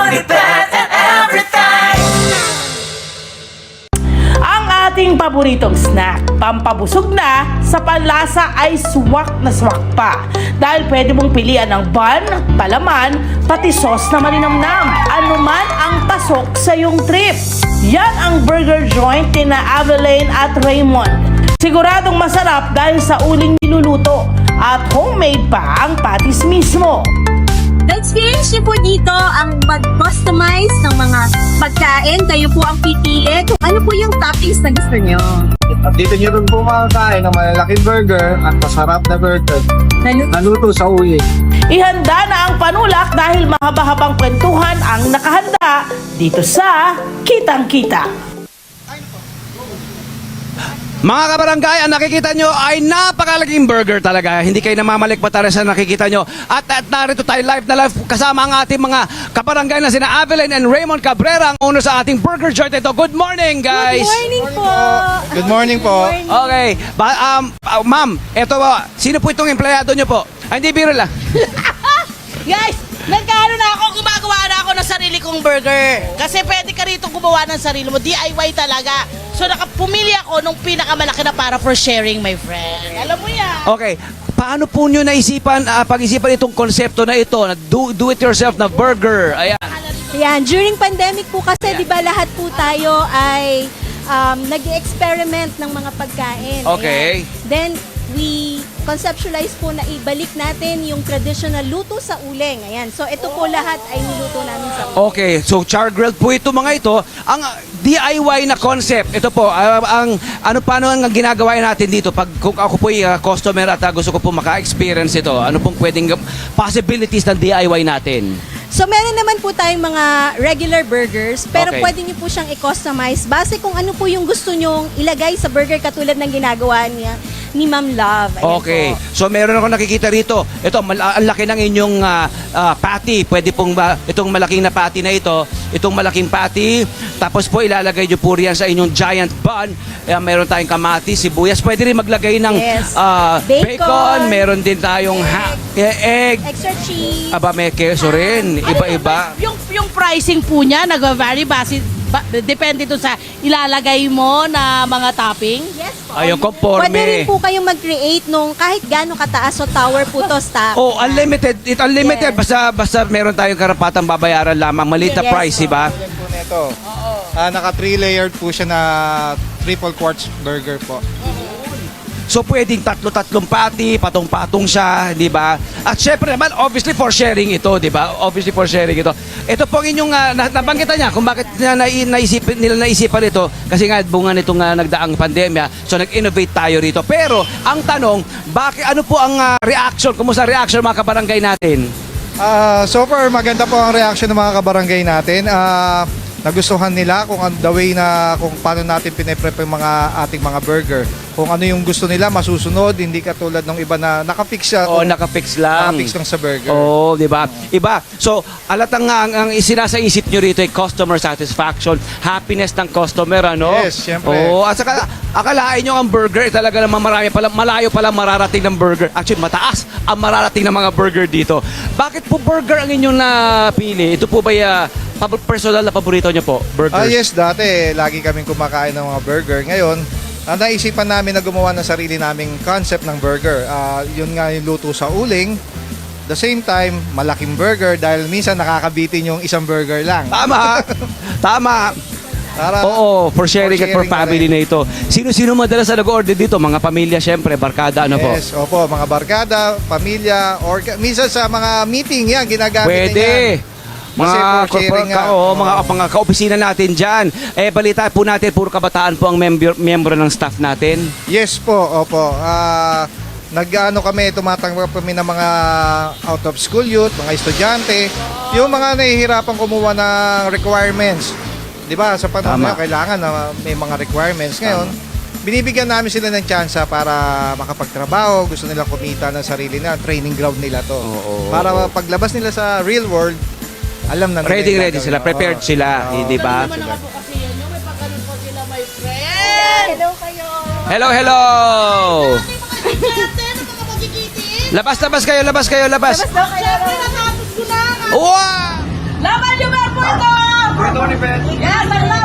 Unibet and everything. Ang ating paboritong snack, pampabusog na, sa panlasa ay swak na swak pa. Dahil pwede mong pilian ng bun, palaman, pati sauce na malinamnam. Ano man ang pasok sa iyong trip. Yan ang burger joint ni na Aveline at Raymond. Siguradong masarap dahil sa uling niluluto at homemade pa ang patis mismo. Na-experience niyo po dito ang mag-customize ng mga pagkain. Kayo po ang pipili kung ano po yung toppings na gusto niyo. At dito nyo rin po makakain ng malalaking burger at masarap na burger naluto sa uwi. Ihanda na ang panulak dahil mahaba-habang kwentuhan ang nakahanda dito sa Kitang Kita. Mga kabarangay, ang nakikita nyo ay napakalaking burger talaga. Hindi kayo namamalikmata rin sa nakikita nyo. At narito tayo live na live kasama ang ating mga kabarangay na sina Aveline and Raymond Cabrera, ang owner sa ating burger joint ito. Good morning, guys! Good morning po! Good morning po. Okay. Ma'am, eto ba, sino po itong empleyado nyo po? Ay, hindi, biro lang. Guys, nagkaano na ako, gumagawa na ako ng sarili kong burger. Kasi pwede ka rito gumawa ng sarili mo, DIY talaga. So pumili ako nung pinakamalaki na para for sharing, my friend. Alam mo yan. Okay. Paano po nyo naisipan, pag-isipan itong konsepto na ito, na do-it-yourself na burger? Ayan. Ayan, during pandemic po kasi, di ba lahat po tayo ay nag-experiment ng mga pagkain. Okay. Ayan. Then, we conceptualize po na ibalik natin yung traditional luto sa uling. Ayan. So, ito po lahat ay niluto namin sa uling. Okay, so char grilled po ito mga ito. Ang DIY na concept, ito po, paano ang ginagawa natin dito? Pag kung ako po customer at gusto ko po maka-experience ito, ano pong pwedeng possibilities ng DIY natin? So, meron naman po tayong mga regular burgers, pero Okay. pwede nyo po siyang i-customize base kung ano po yung gusto nyong ilagay sa burger katulad ng ginagawa niya ni Ma'am Love. Ayan Okay, po. so meron ako nakikita rito. Ito, ang laki ng inyong patty. Pwede pong itong malaking na patty na ito, itong malaking patty. Tapos po ilalagay nyo po riyan sa inyong giant bun. Meron tayong kamatis, sibuyas. Pwede rin maglagay ng Yes. bacon. Meron din tayong egg. Extra cheese. Aba, may keso rin. Iba-iba. Yung pricing po niya, nag-vary depende doon sa ilalagay mo na mga topping. Yes po. Ayun, conforme. Pwede rin po kayong mag-create nung kahit gaano kataas o tower po to stack. Oh, unlimited. It's unlimited. Yes. Basta meron tayong karapatang babayaran lamang. Maliit na Yes, price, po. diba? Yan po nito. Naka 3-layered po siya na triple quartz burger po. So pwedeng tatlo-tatlong patty, patong-patong siya, di ba? At syempre naman, obviously for sharing ito, di ba? Obviously for sharing ito. Ito po ang inyong, nabanggitan niya kung bakit nila naisipan ito. Kasi nga, bunga nitong nagdaang pandemya, so nag-innovate tayo rito. Pero, ang tanong, ano po ang reaction? Kumusta reaction mga kabarangay natin? So far, maganda po ang reaction ng mga kabarangay natin. Nagustuhan nila kung the way na kung paano natin pine-prep yung mga ating mga burger. Kung ano yung gusto nila, masusunod, hindi katulad ng iba na nakafix siya. Oo, nakafix lang. Nakafix lang sa burger. Oo, di ba? Iba. So, alatang nga, ang isinasa isip nyo rito ay customer satisfaction, happiness ng customer, ano? Yes, syempre. Oo, at saka, akalain nyo ang burger, talaga naman malayo pala mararating ng burger. Actually, mataas ang mararating ng mga burger dito. Bakit po burger ang inyong napili? Ito po ba personal na paborito nyo po? Burgers? Yes, dati lagi kaming kumakain ng mga burger. Ngayon, naisipan namin na gumawa ng sarili naming concept ng burger. Yun nga yung luto sa uling. The same time, malaking burger dahil minsan nakakabitin yung isang burger lang. Tama. Tama. Para, Oo, for sharing at for na family rin. na ito. Sino-sino madalas na nag-order dito? Mga pamilya, syempre, barkada, ano po? Yes, opo, mga barkada, pamilya, or minsan sa mga meeting yan, ginagamit Pwede. yan. Kasi for sharing nga. Mga kaopisina natin dyan. Balita po natin, puro kabataan po ang miyembro ng staff natin. Yes po, opo. Nag-ano kami, tumatanggap kami ng mga out of school youth, mga estudyante, yung mga nahihirapan kumuha ng requirements. 'Di ba? Sa panahon Tama. ngayon, kailangan na may mga requirements. Ngayon, binibigyan namin sila ng tsansa para makapagtrabaho, gusto nila kumita ng sarili na, training ground nila to. Oo. Para paglabas nila sa real world, alam na nila. Ready yung sila, gagawin. prepared Oo. sila, Oo. di ba? Naman ang advocacy yan, may pagkaroon po sila, my friend. Hello kayo. Hello, hello! Mga magigiti. Labas kayo. Labas daw kayo. Siyempre, natapos ko na. Wow! Laban yung Merpo Beth? Yes,